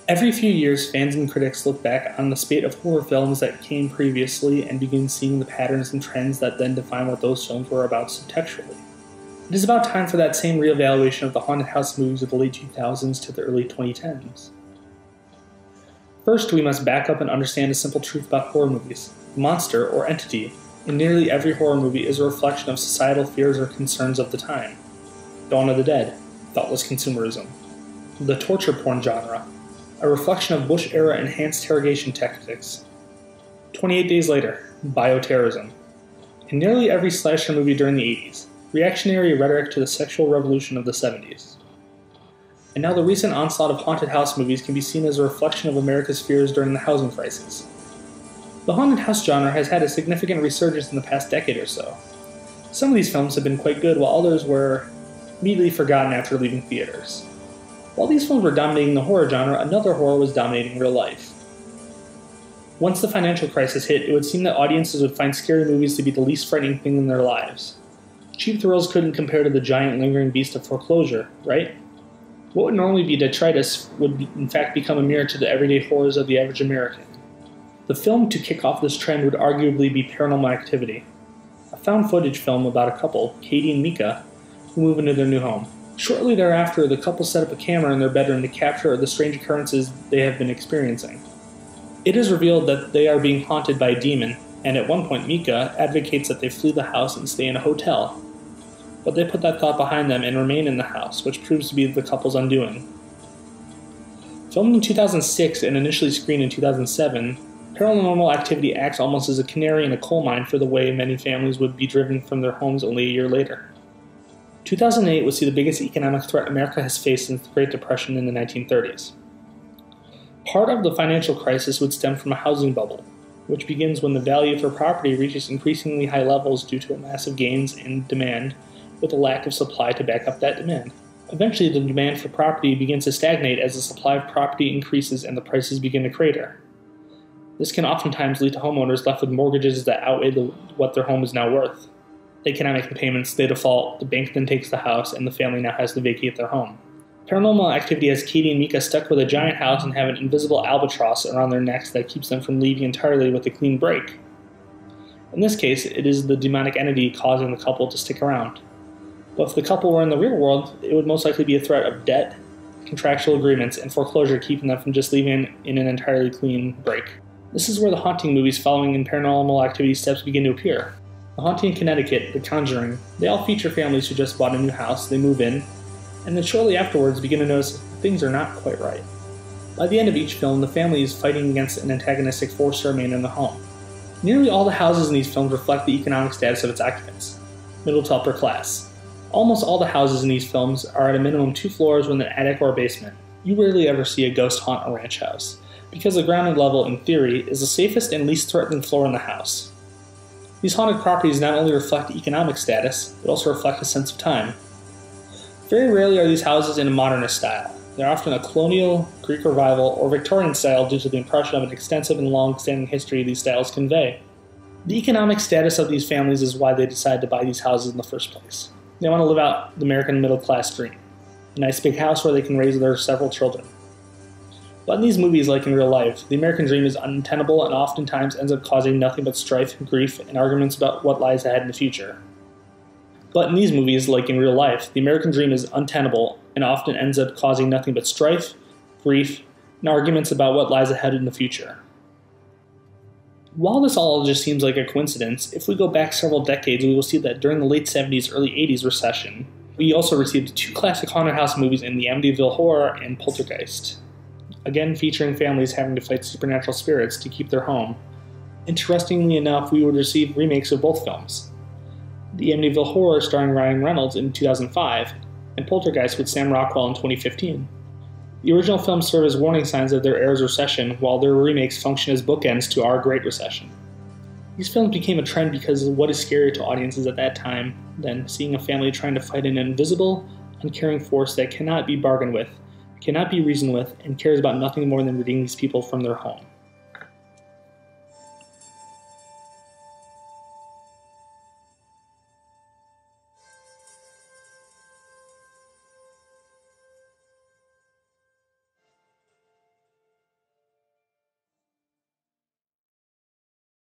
Every few years, fans and critics look back on the spate of horror films that came previously and begin seeing the patterns and trends that then define what those films were about subtextually. It is about time for that same reevaluation of the haunted house movies of the late 2000s to the early 2010s. First, we must back up and understand a simple truth about horror movies. The monster, or entity, in nearly every horror movie is a reflection of societal fears or concerns of the time. Dawn of the Dead, thoughtless consumerism. The torture porn genre, a reflection of Bush-era enhanced interrogation tactics. 28 Days Later, bioterrorism. In nearly every slasher movie during the 80s, reactionary rhetoric to the sexual revolution of the 70s. And now the recent onslaught of haunted house movies can be seen as a reflection of America's fears during the housing crisis. The haunted house genre has had a significant resurgence in the past decade or so. Some of these films have been quite good, while others were immediately forgotten after leaving theaters. While these films were dominating the horror genre, another horror was dominating real life. Once the financial crisis hit, it would seem that audiences would find scary movies to be the least frightening thing in their lives. Cheap thrills couldn't compare to the giant lingering beast of foreclosure, right? What would normally be detritus would in fact become a mirror to the everyday horrors of the average American. The film to kick off this trend would arguably be Paranormal Activity, a found footage film about a couple, Katie and Mika, who move into their new home. Shortly thereafter, the couple set up a camera in their bedroom to capture the strange occurrences they have been experiencing. It is revealed that they are being haunted by a demon, and at one point Mika advocates that they flee the house and stay in a hotel. But they put that thought behind them and remain in the house, which proves to be the couple's undoing. Filmed in 2006 and initially screened in 2007, Paranormal Activity acts almost as a canary in a coal mine for the way many families would be driven from their homes only a year later. 2008 would see the biggest economic threat America has faced since the Great Depression in the 1930s. Part of the financial crisis would stem from a housing bubble, which begins when the value for property reaches increasingly high levels due to massive gains in demand, with a lack of supply to back up that demand. Eventually, the demand for property begins to stagnate as the supply of property increases and the prices begin to crater. This can oftentimes lead to homeowners left with mortgages that outweigh what their home is now worth. They cannot make the payments, they default, the bank then takes the house, and the family now has to vacate their home. Paranormal Activity has Katie and Mika stuck with a giant house and have an invisible albatross around their necks that keeps them from leaving entirely with a clean break. In this case, it is the demonic entity causing the couple to stick around. But if the couple were in the real world, it would most likely be a threat of debt, contractual agreements, and foreclosure keeping them from just leaving in an entirely clean break. This is where the haunting movies following in Paranormal Activity steps begin to appear. The Haunting in Connecticut, The Conjuring, they all feature families who just bought a new house, they move in, and then shortly afterwards begin to notice things are not quite right. By the end of each film, the family is fighting against an antagonistic force to remain in the home. Nearly all the houses in these films reflect the economic status of its occupants, middle to upper class. Almost all the houses in these films are at a minimum 2 floors with an attic or a basement. You rarely ever see a ghost haunt a ranch house, because the ground level, in theory, is the safest and least threatening floor in the house. These haunted properties not only reflect economic status, but also reflect a sense of time. Very rarely are these houses in a modernist style. They're often a colonial, Greek revival, or Victorian style due to the impression of an extensive and long-standing history these styles convey. The economic status of these families is why they decide to buy these houses in the first place. They want to live out the American middle-class dream. A nice big house where they can raise their several children. But in these movies, like in real life, the American dream is untenable and oftentimes ends up causing nothing but strife, grief, and arguments about what lies ahead in the future. But in these movies, like in real life, the American dream is untenable and often ends up causing nothing but strife, grief, and arguments about what lies ahead in the future. While this all just seems like a coincidence, if we go back several decades, we will see that during the late 70s, early 80s recession, we also received 2 classic haunted house movies in the Amityville Horror and Poltergeist, again featuring families having to fight supernatural spirits to keep their home. Interestingly enough, we would receive remakes of both films. The Amityville Horror starring Ryan Reynolds in 2005, and Poltergeist with Sam Rockwell in 2015. The original films serve as warning signs of their era's recession, while their remakes function as bookends to our Great Recession. These films became a trend because of what is scarier to audiences at that time than seeing a family trying to fight an invisible, uncaring force that cannot be bargained with, cannot be reasoned with, and cares about nothing more than ridding these people from their home.